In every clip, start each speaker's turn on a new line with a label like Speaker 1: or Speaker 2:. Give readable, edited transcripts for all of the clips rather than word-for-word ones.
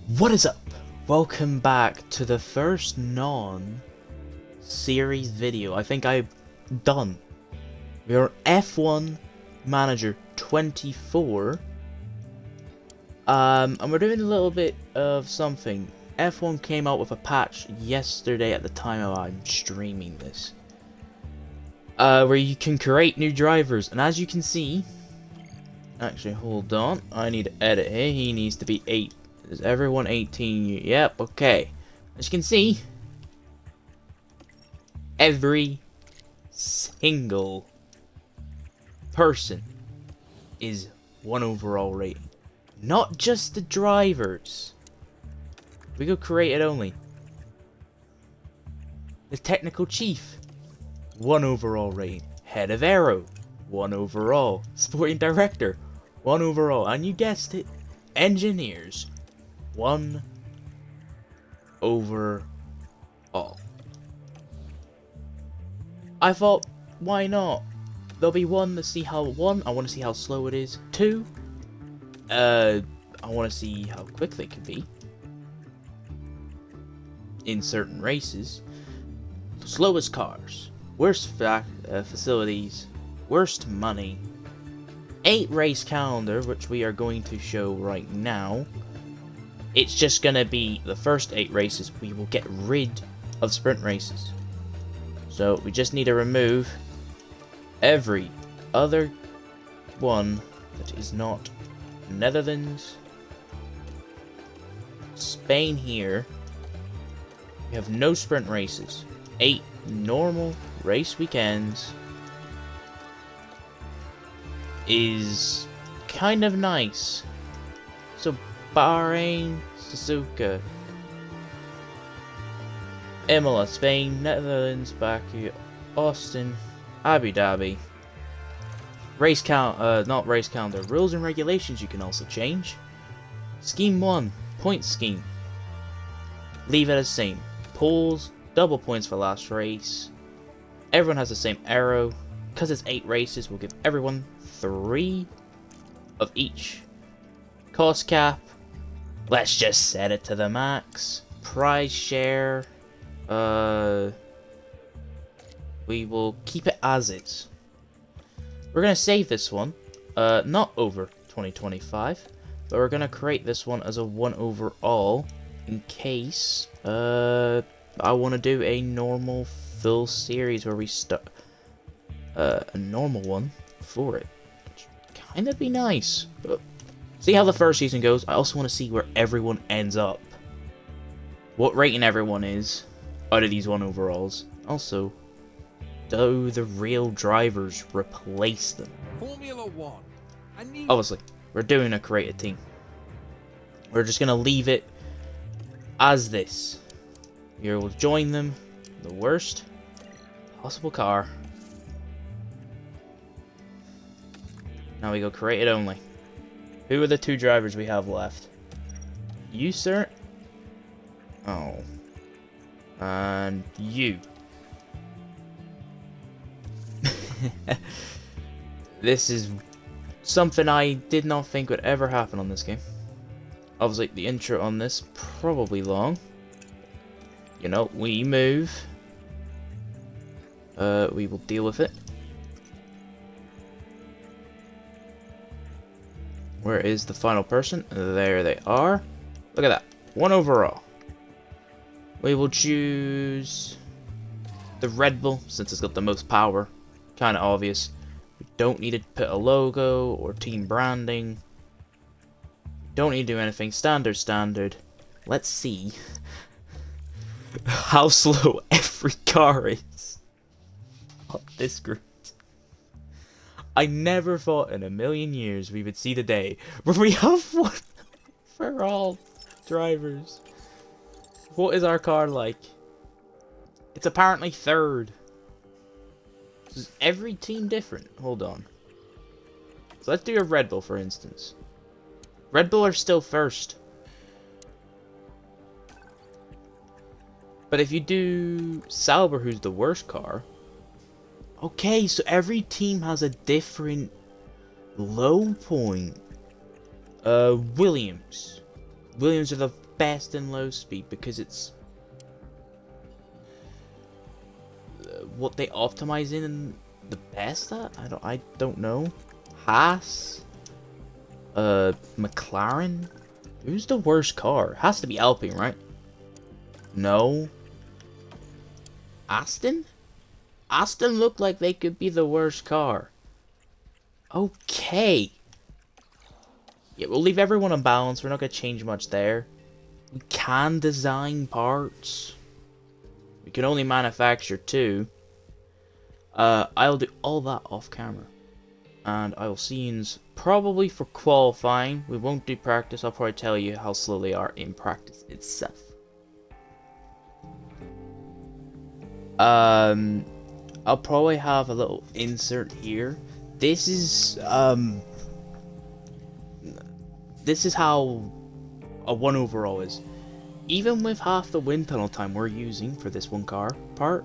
Speaker 1: What is up? Welcome back to the first non-series video I think I've done. We are F1 Manager 24. And we're doing a little bit of something. F1 came out with a patch yesterday at the time I'm streaming this. Where you can create new drivers, and as you can see, actually hold on, I need to edit here, he needs to be 8. Is everyone 18? Yep, okay. As you can see, every single person is 1 overall rating. Not just the drivers. We go created only. The technical chief, 1 overall rating. Head of aero, 1 overall. Sporting director, 1 overall. And you guessed it, engineers, 1 overall. I thought, why not? There'll be 1 to see how, 1, I want to see how slow it is. 2, I want to see how quick they can be in certain races. Slowest cars, worst facilities, worst money, 8 race calendar, which we are going to show right now. It's just gonna be the first 8 races. We will get rid of sprint races. So we just need to remove every other one that is not Netherlands, Spain here. We have no sprint races. 8 normal race weekends is kind of nice. So Bahrain, Suzuka, Imola, Spain, Netherlands, Baku, Austin, Abu Dhabi. Race count, not race calendar. Rules and regulations you can also change. Scheme 1, point scheme. Leave it as same. Pulls, double points for last race. Everyone has the same arrow. Because it's 8 races, we'll give everyone 3 of each. Cost cap, let's just set it to the max. Prize share, we will keep it as is. We're going to save this one, not over 2025, but we're going to create this one as a 1 overall in case I want to do a normal full series where we start a normal one for it. Which kind of be nice. But see how the first season goes. I also want to see where everyone ends up. What rating everyone is out of these 1 overalls. Also, do the real drivers replace them?
Speaker 2: Formula 1.
Speaker 1: Obviously, we're doing a created team. We're just going to leave it as this. You will join them. The worst possible car. Now we go created only. Who are the 2 drivers we have left? You, sir? Oh. And you. This is something I did not think would ever happen on this game. Obviously, the intro on this probably long. You know, we move. We will deal with it. Where is the final person? There they are. Look at that. 1 overall. We will choose the Red Bull since it's got the most power. Kind of obvious. We don't need to put a logo or team branding. Don't need to do anything. Standard. Let's see how slow every car is on this grid. I never thought in a million years we would see the day where we have 1 for all drivers. What is our car like? It's apparently 3rd. Is every team different? Hold on. So let's do a Red Bull, for instance. Red Bull are still 1st. But if you do Sauber, who's the worst car... Okay, so every team has a different low point. Williams. Williams are the best in low speed because it's what they optimize in the best at. I don't know. Haas, McLaren. Who's the worst car? Has to be Alpine, right? No. Aston? Aston look like they could be the worst car. Okay. Yeah, we'll leave everyone on balance. We're not going to change much there. We can design parts. We can only manufacture 2. I'll do all that off camera. And I will see you probably for qualifying. We won't do practice. I'll probably tell you how slow they are in practice itself. I'll probably have a little insert here. This is how a 1 overall is. Even with half the wind tunnel time we're using for this one car part,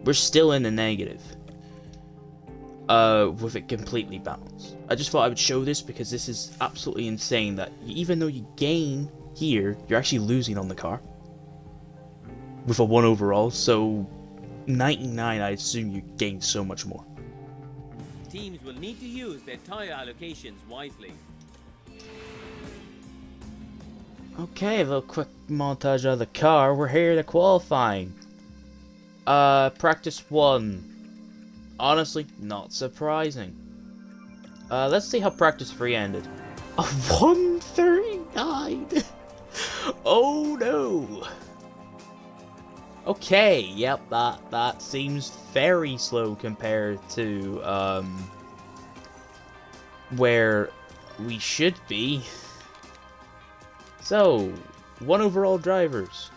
Speaker 1: we're still in the negative. With it completely balanced. I just thought I would show this because this is absolutely insane that even though you gain here, you're actually losing on the car. With a 1 overall, so 99 I assume you gain so much more.
Speaker 2: Teams will need to use their tire allocations wisely.
Speaker 1: Okay, a little quick montage of the car. We're here to qualifying. Practice 1. Honestly, not surprising. Let's see how practice 3 ended. A 139! Oh no! Okay, yep, that seems very slow compared to, where we should be. So, 1 overall drivers.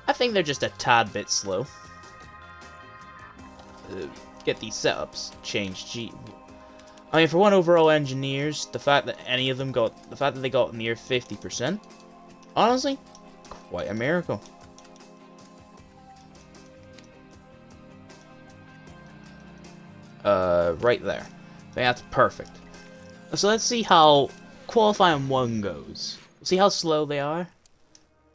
Speaker 1: I think they're just a tad bit slow. Get these setups changed. I mean, for 1 overall engineers, the fact that they got near 50%, honestly, quite a miracle. Right there. I think that's perfect. So let's see how qualifying 1 goes. See how slow they are.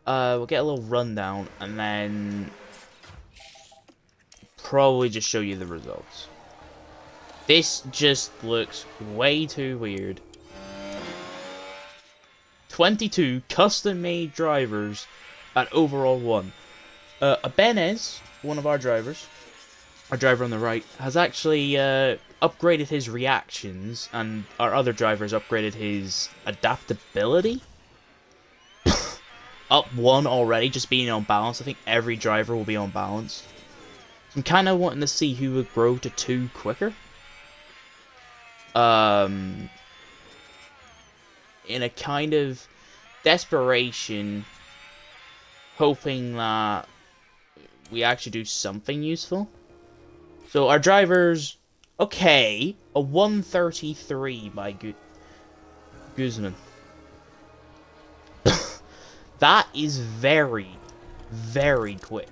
Speaker 1: We'll get a little rundown and then probably just show you the results. This just looks way too weird. 22 custom-made drivers at overall 1. Abenez, one of our drivers, our driver on the right, has actually upgraded his reactions, and our other driver's upgraded his adaptability. Up 1 already, just being on balance. I think every driver will be on balance. I'm kind of wanting to see who would grow to 2 quicker. In a kind of desperation, hoping that we actually do something useful. So our drivers, okay, a 133 by Guzman. That is very, very quick.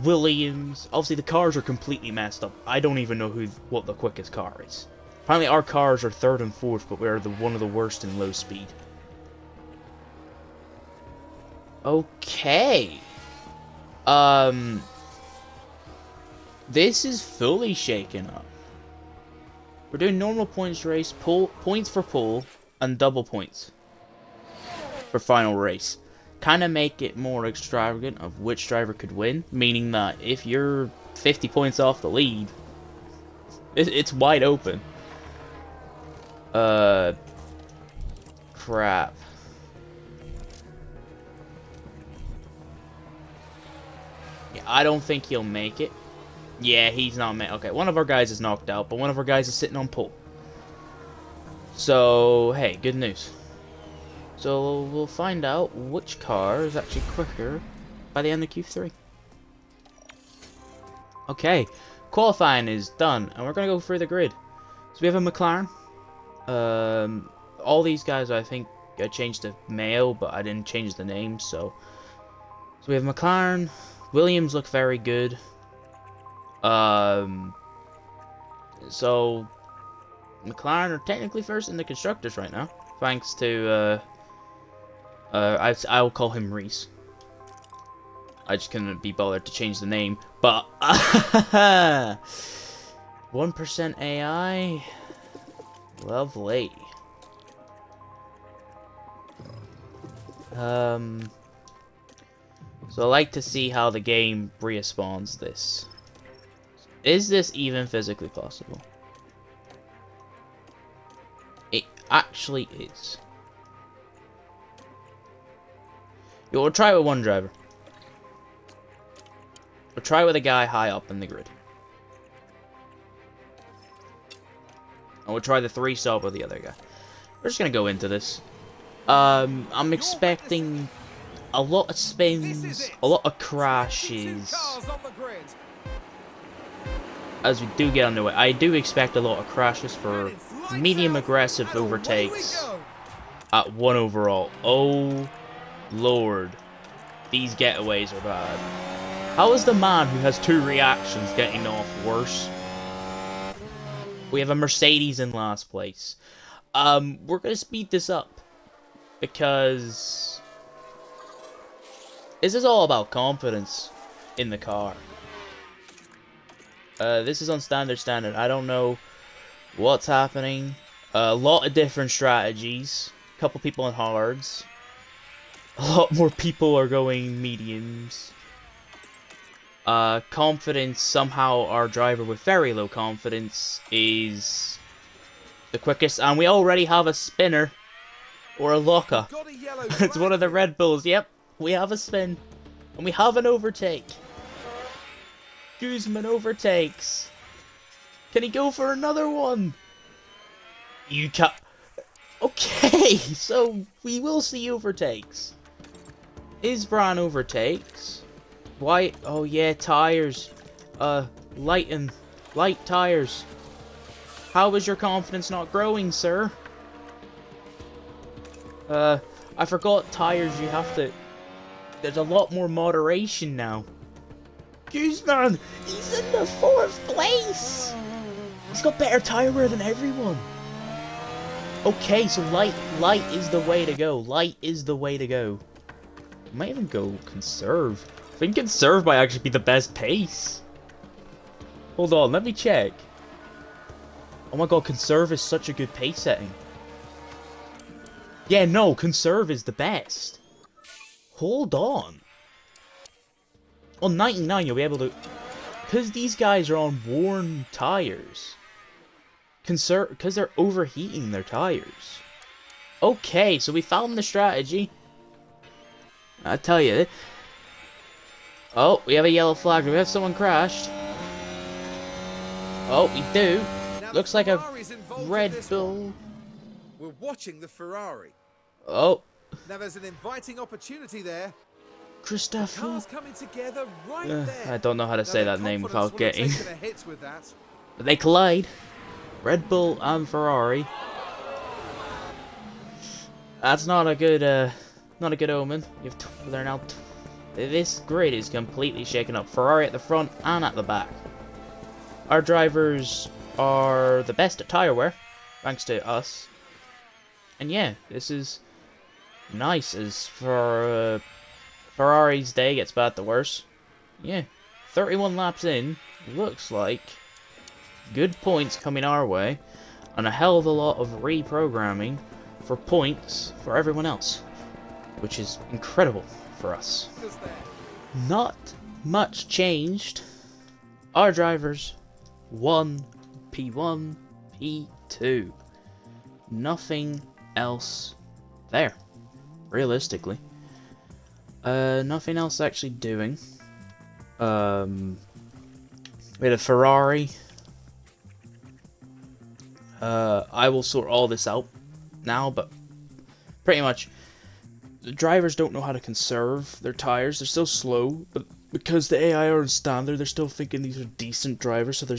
Speaker 1: Williams, obviously the cars are completely messed up. I don't even know what the quickest car is. Apparently our cars are 3rd and 4th, but we're one of the worst in low speed. Okay. This is fully shaken up. We're doing normal points race, points for pole, and double points for final race. Kind of make it more extravagant of which driver could win, meaning that if you're 50 points off the lead, it's wide open. Crap. Yeah, I don't think he'll make it. Yeah, he's not okay, one of our guys is knocked out, but one of our guys is sitting on pole. So, hey, good news. So, we'll find out which car is actually quicker by the end of Q3. Okay, qualifying is done, and we're going to go through the grid. So, we have a McLaren. All these guys, I think, I changed to Mayo, but I didn't change the name, so we have McLaren. Williams look very good. So McLaren are technically first in the constructors right now. Thanks to, I'll call him Reese. I just couldn't be bothered to change the name. But, 1% AI? Lovely. So I like to see how the game respawns this. Is this even physically possible? It actually is. Yeah, we'll try it with one driver. We'll try it with a guy high up in the grid. And we'll try the 3-stop with the other guy. We're just gonna go into this. I'm expecting a lot of spins, a lot of crashes. As we do get underway, I do expect a lot of crashes for medium aggressive overtakes at 1 overall. Oh lord, these getaways are bad. How is the man who has 2 reactions getting off worse? We have a Mercedes in last place. We're gonna speed this up because this is all about confidence in the car. This is on standard. I don't know what's happening. A lot of different strategies. A couple people on hards. A lot more people are going mediums. Confidence, somehow our driver with very low confidence is the quickest, and we already have a spinner or a locker. It's one of the Red Bulls. Yep, we have a spin, and we have an overtake. Guzman overtakes. Can he go for another one? You can't. Okay, so we will see overtakes. Isbran overtakes. Why? Oh yeah, tires. Light tires. How is your confidence not growing, sir? I forgot tires. You have to. There's a lot more moderation now. Guzman, he's in the 4th place. He's got better tire wear than everyone. Okay, so light is the way to go. Light is the way to go. Might even go conserve. I think conserve might actually be the best pace. Hold on, let me check. Oh my god, conserve is such a good pace setting. Yeah, no, conserve is the best. Hold on. On 99, you'll be able to... Because these guys are on worn tires. Conserve... Because they're overheating their tires. Okay, so we found the strategy. I tell you... Oh, we have a yellow flag. Do we have someone crashed? Oh, we do. Looks like a Red Bull.
Speaker 3: We're watching the Ferrari.
Speaker 1: Oh.
Speaker 3: Now there's an inviting opportunity there.
Speaker 1: Christopher.
Speaker 3: Cars coming together right there.
Speaker 1: I don't know how to say that name without getting.
Speaker 3: A hit with that.
Speaker 1: But they collide. Red Bull and Ferrari. That's not a good omen. They're now. This grid is completely shaken up. Ferrari at the front and at the back. Our drivers are the best at tire wear, thanks to us. And yeah, this is nice as for Ferrari's day gets bad to worse. Yeah, 31 laps in, looks like good points coming our way, and a hell of a lot of reprogramming for points for everyone else, which is incredible for us. Not much changed. Our drivers won P1, P2. Nothing else there, realistically. Nothing else actually doing. We had a Ferrari. I will sort all this out now, but pretty much the drivers don't know how to conserve their tires. They're still slow, but because the AI are on standard, they're still thinking these are decent drivers, so they're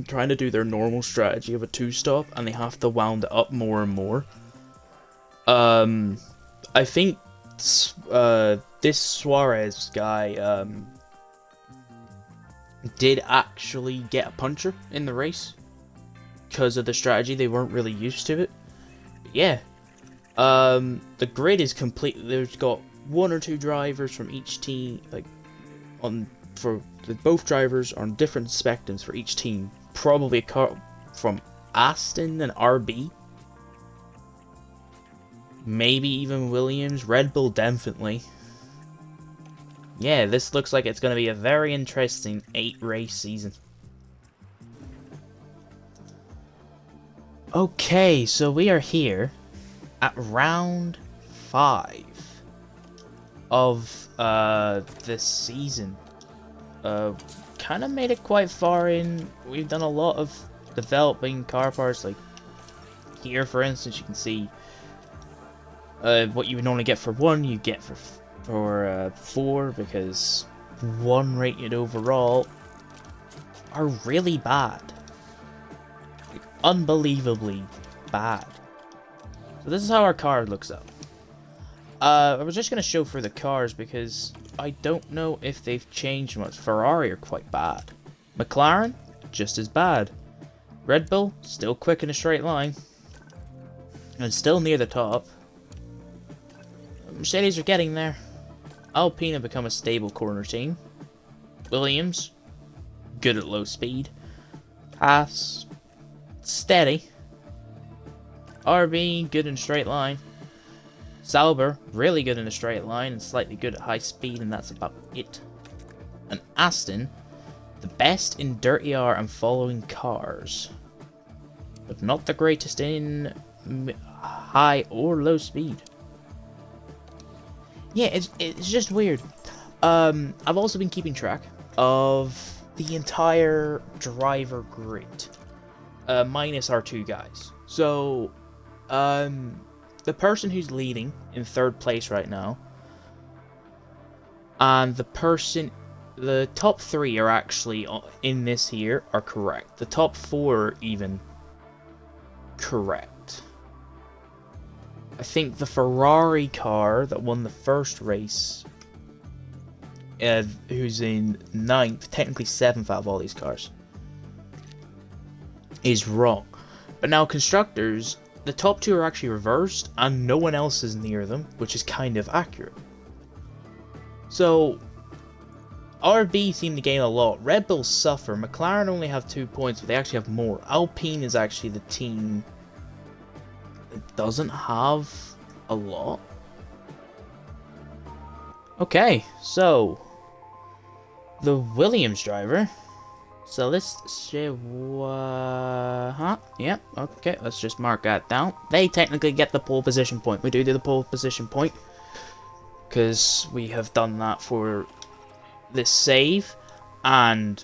Speaker 1: trying to do their normal strategy of a 2-stop, and they have to wound it up more and more. I think this Suarez guy did actually get a puncher in the race because of the strategy. They weren't really used to it. But yeah, The grid is complete. There's got 1 or 2 drivers from each team, like both drivers are on different spectrums for each team. Probably a car from Aston and RB. Maybe even Williams. Red Bull definitely. Yeah, this looks like it's going to be a very interesting 8-race season. Okay, so we are here at round 5 of this season. Kind of made it quite far in. We've done a lot of developing car parts, like here for instance you can see what you would normally get for 1 you get for 4, because 1 rated overall are really bad, like, unbelievably bad. So this is how our car looks up. I was just going to show for the cars because I don't know if they've changed much. Ferrari are quite bad. McLaren, just as bad. Red Bull, still quick in a straight line. And still near the top. Mercedes are getting there. Alpine have become a stable corner team. Williams, good at low speed. Haas, steady. RB, good in a straight line. Sauber, really good in a straight line and slightly good at high speed, and that's about it. And Aston, the best in dirty R and following cars, but not the greatest in high or low speed. Yeah, it's just weird. I've also been keeping track of the entire driver grid, minus our 2 guys. So, the person who's leading in 3rd place right now, and the top 3 are actually in this here are correct. The top 4 are even correct. I think the Ferrari car that won the first race, who's in 9th, technically 7th out of all these cars, is wrong. But now constructors, the top 2 are actually reversed, and no one else is near them, which is kind of accurate. So, RB seem to gain a lot. Red Bull suffer. McLaren only have 2 points, but they actually have more. Alpine is actually the team that doesn't have a lot. Okay, so the Williams driver. So let's say yeah, okay, let's just mark that down. They technically get the pole position point. We do the pole position point because we have done that for this save. And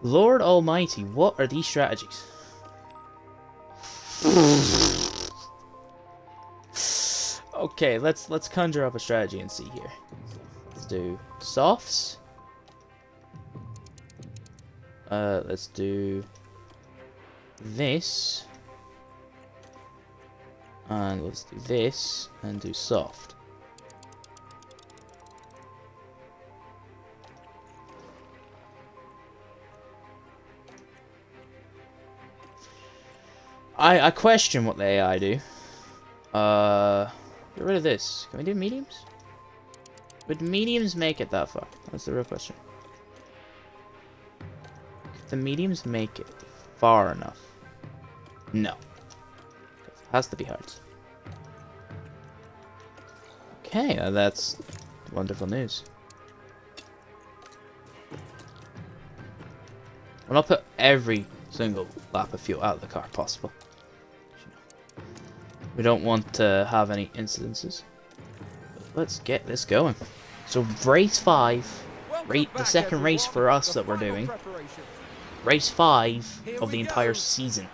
Speaker 1: Lord Almighty, what are these strategies? Okay, let's conjure up a strategy and see here. Let's do softs. Let's do this, and let's do this, and do soft. I question what the AI do. Get rid of this. Can we do mediums? Would mediums make it that far? That's the real question. The mediums make it far enough? No. It has to be hards. Okay, that's wonderful news. Well, I'll put every single lap of fuel out of the car possible. We don't want to have any incidences. But let's get this going. So race 5, the second race for us that we're doing. Race 5 of the entire season.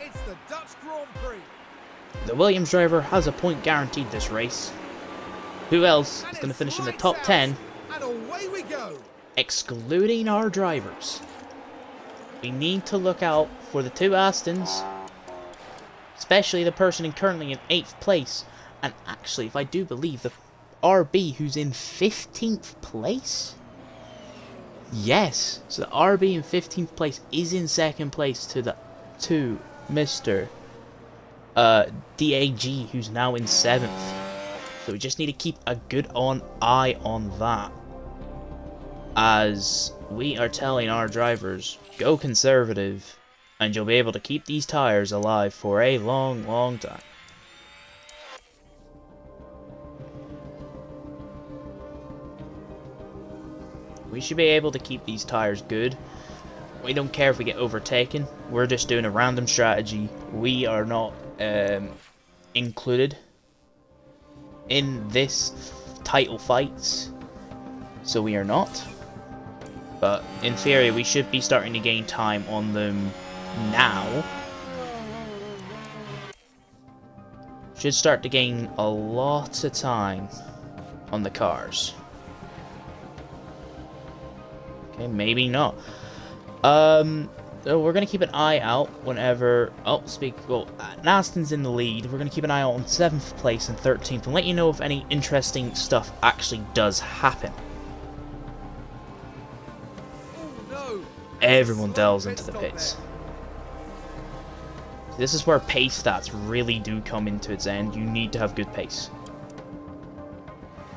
Speaker 1: The Williams driver has a point guaranteed this race. Who else is going to finish in the top 10? Excluding our drivers. We need to look out for the 2 Astons. Especially the person currently in 8th place. And actually, if I do believe, the RB who's in 15th place? Yes, so the RB in 15th place is in 2nd place to Mr. DAG, who's now in 7th. So we just need to keep a good eye on that. As we are telling our drivers, go conservative, and you'll be able to keep these tires alive for a long, long time. We should be able to keep these tires good. We don't care if we get overtaken. We're just doing a random strategy. We are not included in this title fights. So we are not. But in theory, we should be starting to gain time on them now. Should start to gain a lot of time on the cars. Okay, maybe not. So we're gonna keep an eye out whenever. Aston's in the lead. We're gonna keep an eye out on 7th place and 13th, and let you know if any interesting stuff actually does happen.
Speaker 3: Oh no!
Speaker 1: Everyone delves into the pits. This is where pace stats really do come into its end. You need to have good pace.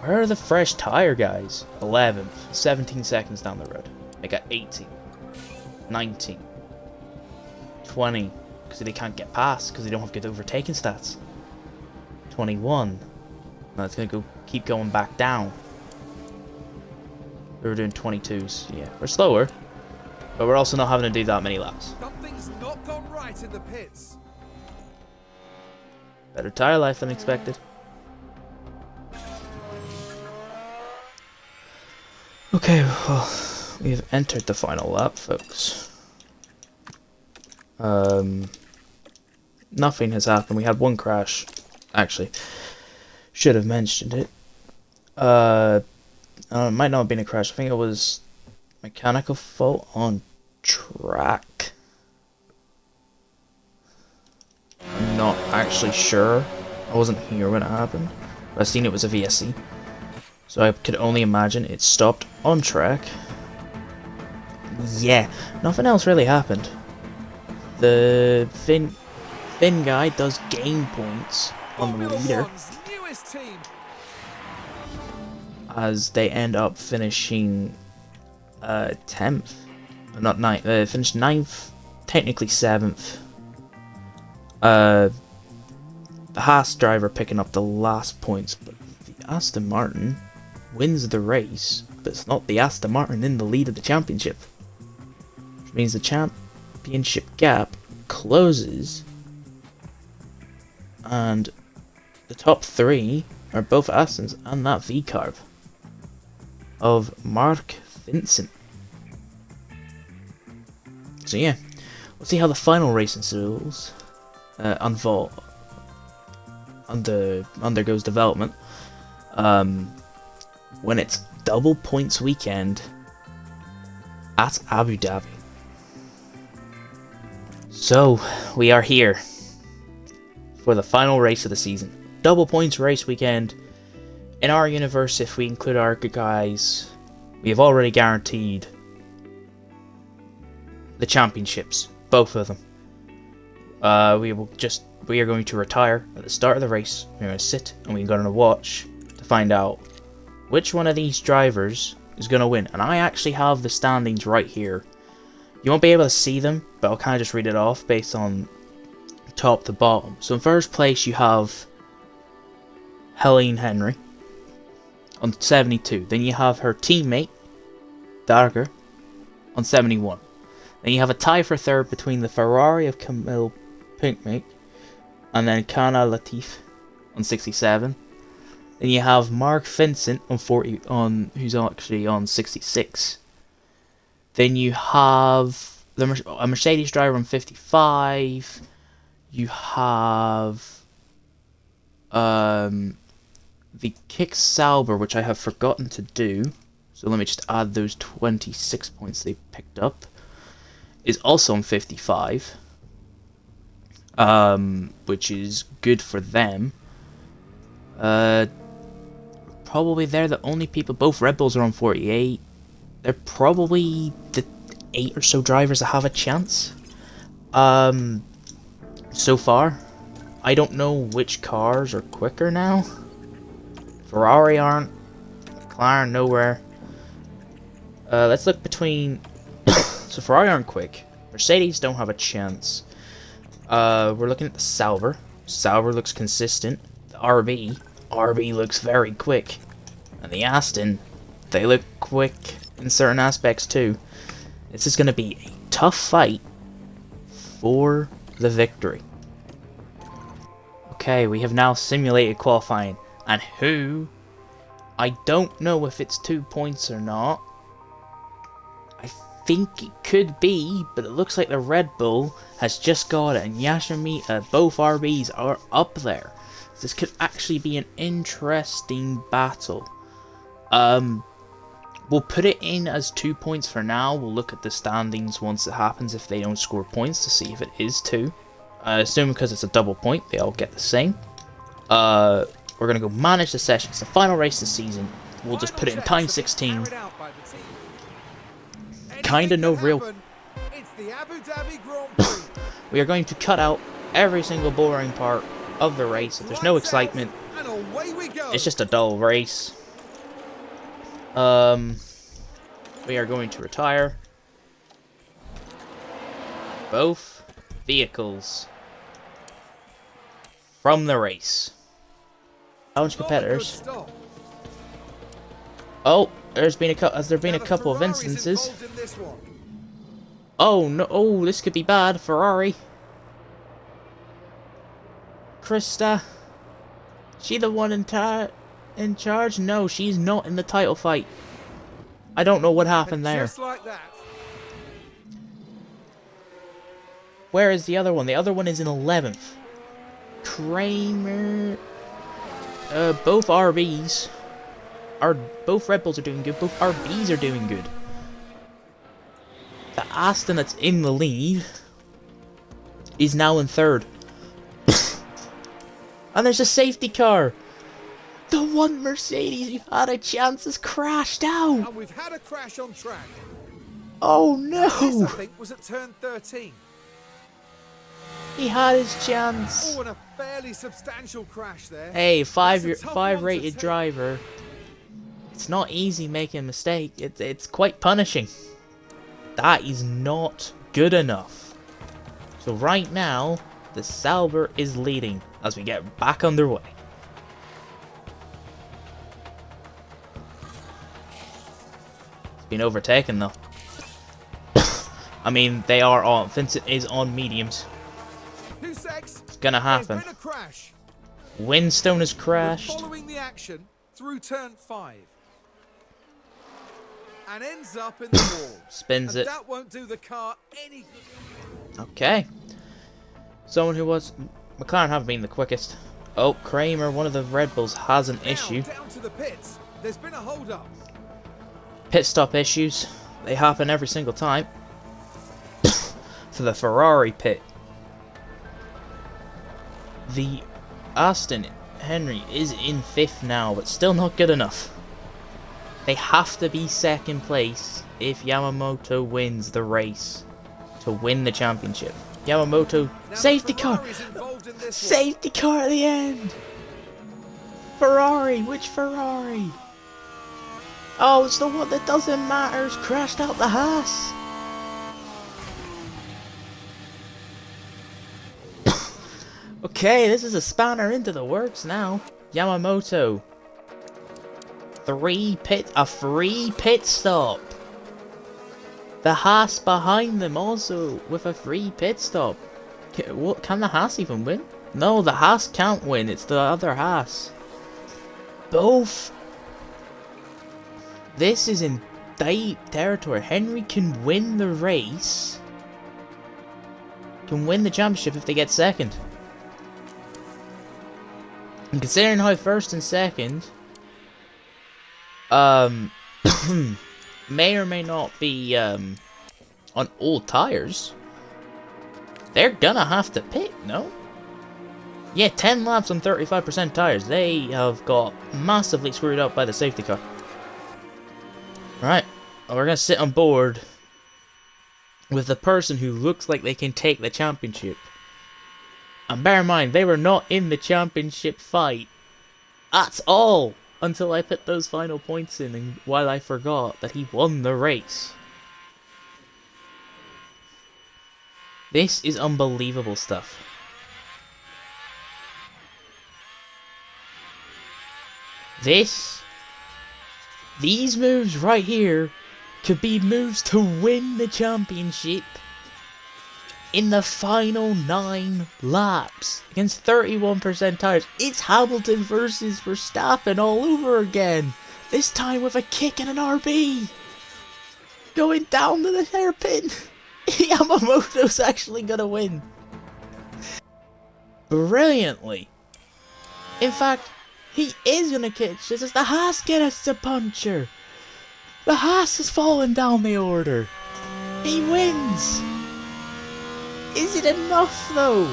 Speaker 1: Where are the fresh tire guys? 11th, 17 seconds down the road. They got 18, 19, 20, because they can't get past because they don't have good overtaking stats. 21. Now it's gonna keep going back down. We're doing 22s. Yeah, we're slower, but we're also not having to do that many laps.
Speaker 3: Something's not gone right in the pits.
Speaker 1: Better tire life than expected. Okay, well, we've entered the final lap, folks. Nothing has happened. We had one crash. Actually, should have mentioned it. It might not have been a crash. I think it was mechanical fault on track. I'm not actually sure. I wasn't here when it happened. But I seen it was a VSC. So I could only imagine it stopped on track. Yeah, nothing else really happened. The Finn guy does gain points on the leader.
Speaker 3: One's newest team.
Speaker 1: As they end up finishing 10th. Not 9th, finished 9th, technically 7th. The Haas driver picking up the last points, but the Aston Martin wins the race, but it's not the Aston Martin in the lead of the championship. Which means the championship gap closes, and the top 3 are both Astons and that V-carb of Mark Vincent. So yeah, we'll see how the final racing rules undergoes development when it's double points weekend at Abu Dhabi. So we are here for the final race of the season. Double points race weekend. In our universe, if we include our guys, we have already guaranteed the championships, both of them. We are going to retire at the start of the race. We're going to sit and we're going to watch to find out which one of these drivers is going to win. And I actually have the standings right here. You won't be able to see them, but I'll kind of just read it off based on top to bottom. So in first place you have Helene Henry on 72. Then you have her teammate Darger on 71. Then you have a tie for third between the Ferrari of Camille Pinkmake and then Kana Latif on 67. Then you have Mark Vincent on who's actually on 66. Then you have a Mercedes driver on 55. You have the Kick Sauber, which I have forgotten to do. So let me just add those 26 points they picked up. Is also on 55. Which is good for them. Probably they're the only people. Both Red Bulls are on 48. They're probably the 8 or so drivers that have a chance. So far. I don't know which cars are quicker now. Ferrari aren't. McLaren nowhere. Let's look between... So Ferrari aren't quick. Mercedes don't have a chance. We're looking at the Sauber. Sauber looks consistent. The RB looks very quick. And the Aston, they look quick in certain aspects too. This is going to be a tough fight for the victory. Okay, we have now simulated qualifying. And who? I don't know if it's 2 points or not. I think it could be, but it looks like the Red Bull has just got it. And Yashamita, both RBs are up there. This could actually be an interesting battle. We'll put it in as 2 points for now. We'll look at the standings once it happens if they don't score points to see if it is 2. Assume because it's a double point, they all get the same. We're going to go manage the session. It's the final race this season. We'll just put it in time 16. Kinda no real...
Speaker 3: It's the Abu Dhabi Grand Prix.
Speaker 1: We are going to cut out every single boring part of the race. So there's no excitement.
Speaker 3: And away we go.
Speaker 1: It's just a dull race. We are going to retire both vehicles from the race. Challenge competitors. Oh, has there been a couple of instances? Oh no! Oh, this could be bad. Ferrari. Krista. She the one in charge? No, she's not in the title fight. I don't know what happened there.
Speaker 3: Just like that.
Speaker 1: Where is the other one? The other one is in 11th. Kramer. Both RBs are... Both Red Bulls are doing good. Both RBs are doing good. The Aston that's in the lead is now in 3rd. And there's a safety car. The one Mercedes who had a chance has crashed out.
Speaker 3: And we've had a crash on track.
Speaker 1: Oh
Speaker 3: This,
Speaker 1: no!
Speaker 3: I think, was at turn 13.
Speaker 1: He had his chance.
Speaker 3: Oh, and a fairly substantial crash there.
Speaker 1: Hey,
Speaker 3: That's a tough one
Speaker 1: five
Speaker 3: to
Speaker 1: rated
Speaker 3: take.
Speaker 1: driver. It's not easy making a mistake. It's quite punishing. That is not good enough. So right now, the Sauber is leading as we get back underway. It's been overtaken though. I mean, they are on. Vincent is on mediums.
Speaker 3: 2 secs.
Speaker 1: It's gonna happen.
Speaker 3: There's been a crash.
Speaker 1: Windstone has
Speaker 3: We're
Speaker 1: crashed.
Speaker 3: following the action through turn 5. And ends up in the wall.
Speaker 1: Spins
Speaker 3: And
Speaker 1: it.
Speaker 3: that won't do the car any good.
Speaker 1: Okay. Someone who was... McLaren haven't been the quickest. Oh, Kramer, one of the Red Bulls, has an
Speaker 3: Now,
Speaker 1: issue.
Speaker 3: down to the pits. There's been a hold up.
Speaker 1: Pit stop issues. They happen every single time. For the Ferrari pit. The Aston Henry is in 5th now, but still not good enough. They have to be 2nd place if Yamamoto wins the race to win the championship. Yamamoto,
Speaker 3: Now,
Speaker 1: safety car!
Speaker 3: Ferrari's involved in this one.
Speaker 1: Safety car at the end! Ferrari, which Ferrari? Oh, it's the one that doesn't matter, it's crashed out the Haas! Okay, this is a spanner into the works now. Yamamoto. A free pit stop. The Haas behind them also with a free pit stop. Can the Haas even win? No, the Haas can't win. It's the other Haas. Both. This is in deep territory. Henry can win the race. Can win the championship if they get 2nd. And considering how 1st and 2nd may or may not be on old tires, they're gonna have to pit, no? Yeah, 10 laps on 35% tires. They have got massively screwed up by the safety car. Right, we're gonna sit on board with the person who looks like they can take the championship. And bear in mind, they were not in the championship fight at all until I put those final points in, and while I forgot that he won the race. This is unbelievable stuff. These moves right here could be moves to win the championship in the final 9 laps against 31% tires. It's Hamilton versus Verstappen all over again. This time with a kick and an RB. Going down to the hairpin. Yamamoto's actually gonna win. Brilliantly. In fact, he is gonna catch this as the Haas gets the puncher. The Haas has fallen down the order. He wins. Is it enough though?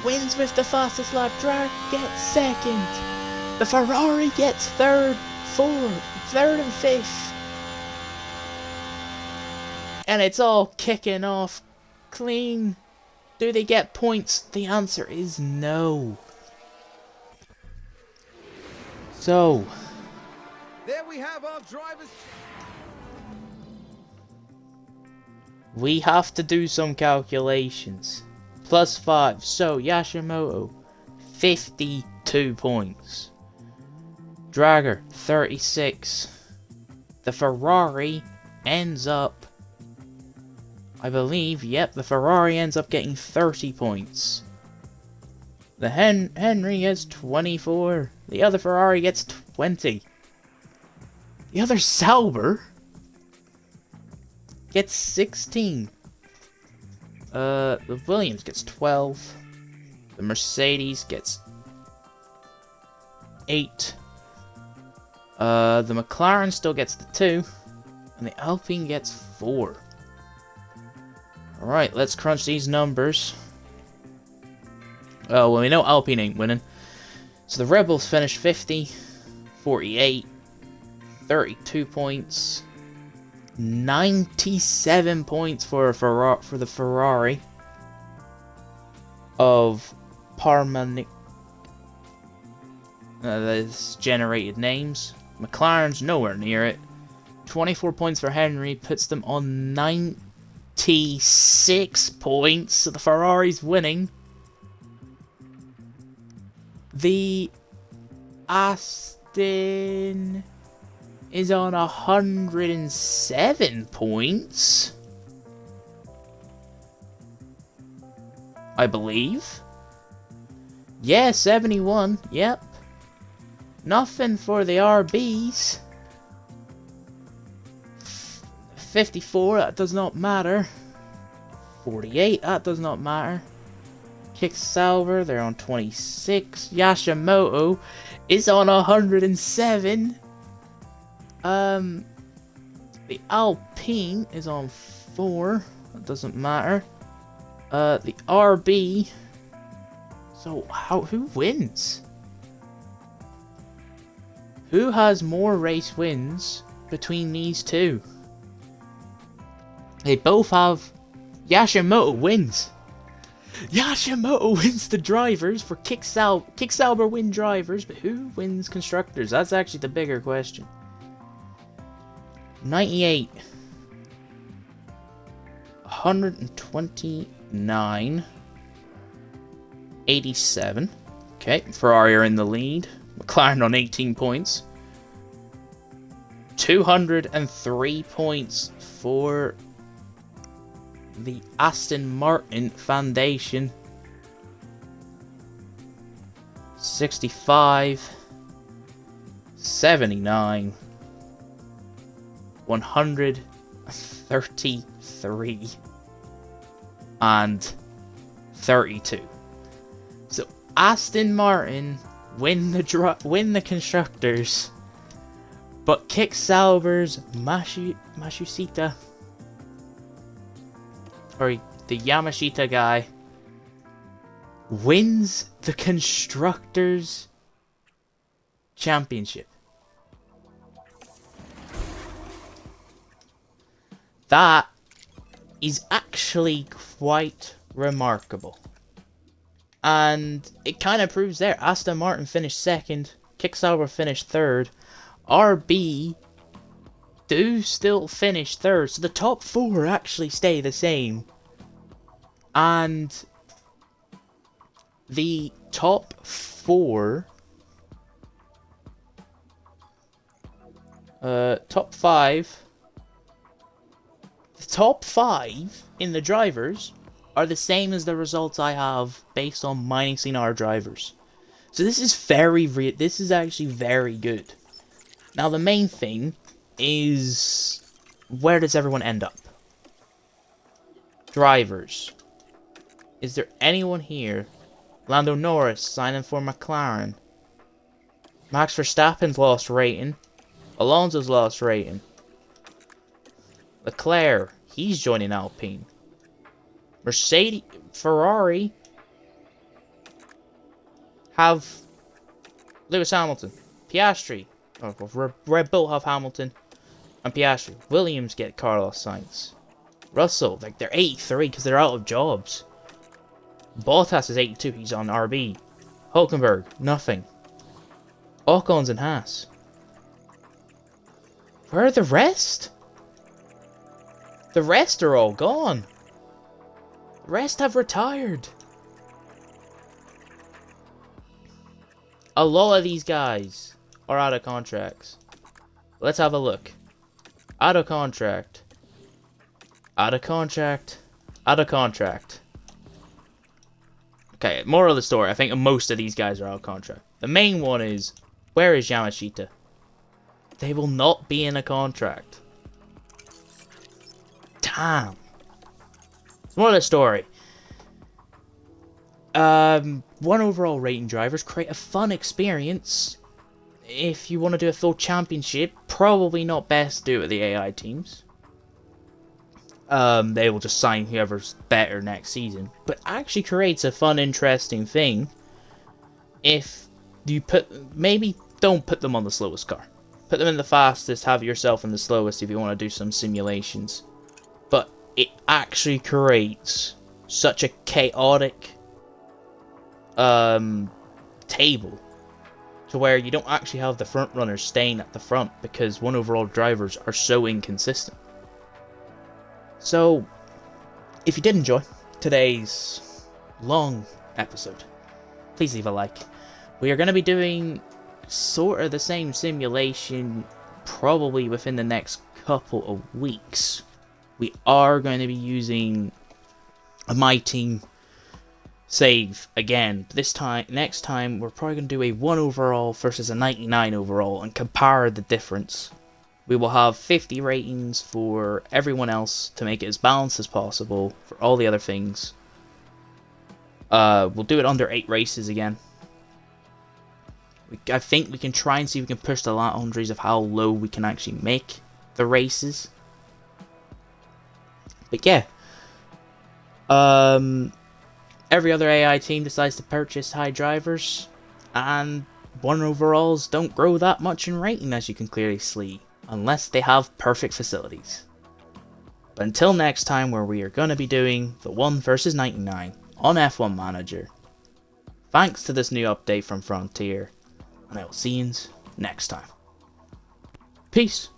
Speaker 1: Wins with the fastest lap. Drag gets second. The Ferrari gets third, third and fifth. And it's all kicking off clean. Do they get points? The answer is no. So,
Speaker 3: There we have our drivers.
Speaker 1: we have to do some calculations. +5. So, Yashimoto, 52 points. Dragger, 36. The Ferrari ends up, I believe, yep, the Ferrari ends up getting 30 points. The Henry gets 24. The other Ferrari gets 20. The other Sauber gets 16. The Williams gets 12. The Mercedes gets 8. The McLaren still gets the 2. And the Alpine gets 4. Alright, let's crunch these numbers. Oh, well, we know Alpine ain't winning. So the Red Bulls finished 50, 48, 32 points, 97 points for the Ferrari of Parmanic. That's generated names. McLaren's nowhere near it. 24 points for Henry puts them on 96 points. So the Ferrari's winning. The Aston is on 107 points, I believe. Yeah, 71, yep. Nothing for the RBs. 54, that does not matter. 48, that does not matter. Kick Sauber, they're on 26. Yashimoto is on 107. The Alpine is on 4. That doesn't matter. The RB. So who wins? Who has more race wins between these two? They both have. Yashimoto wins. Yashimoto wins the drivers for Kick Sauber win drivers, but who wins constructors? That's actually the bigger question. 98. 129. 87. Okay, Ferrari are in the lead. McLaren on 18 points. 203 points for the Aston Martin Foundation. 65, 79, 133, and 32. So Aston Martin win the constructors, but Kick Sauber's Matsushita, or the Yamashita guy, wins the Constructors' Championship. That is actually quite remarkable. And it kind of proves there. Aston Martin finished second. Kicksauber finished third. RB do still finish third. So the top 4 actually stay the same. And the top 4... top 5... The top 5 in the drivers are the same as the results I have based on mining scene R drivers. So this is this is actually very good. Now the main thing is, where does everyone end up? Drivers. Is there anyone here? Lando Norris signing for McLaren. Max Verstappen's lost rating. Alonso's lost rating. Leclerc, he's joining Alpine. Mercedes, Ferrari have Lewis Hamilton. Piastri, Red Bull have Hamilton and Piastri. Williams get Carlos Sainz. Russell, like, they're 83 because they're out of jobs. Bottas is 82, he's on RB. Hulkenberg, nothing. Ocon's in Haas. Where are the rest? The rest are all gone. The rest have retired. A lot of these guys are out of contracts. Let's have a look. Out of contract. Out of contract. Out of contract. Okay, moral of the story, I think most of these guys are out of contract. The main one is, where is Yamashita? They will not be in a contract. Damn. Moral of the story. One overall rating drivers create a fun experience. If you want to do a full championship, probably not best do it with the AI teams. They will just sign whoever's better next season. But actually creates a fun, interesting thing. If you maybe don't put them on the slowest car. Put them in the fastest, have yourself in the slowest if you want to do some simulations. But it actually creates such a chaotic table to where you don't actually have the front runners staying at the front because one overall drivers are so inconsistent. So, if you did enjoy today's long episode, please leave a like. We are going to be doing sort of the same simulation probably within the next couple of weeks. We are going to be using a My Team save again. This time, next time, we're probably going to do a 1 overall versus a 99 overall and compare the difference. We will have 50 ratings for everyone else to make it as balanced as possible for all the other things. We'll do it under 8 races again. I think we can try and see if we can push the boundaries of how low we can actually make the races. But yeah. Every other AI team decides to purchase high drivers, and 1 overalls don't grow that much in rating, as you can clearly see, unless they have perfect facilities. But until next time, where we are going to be doing the 1 versus 99 on F1 Manager, thanks to this new update from Frontier, and I will see you next time. Peace!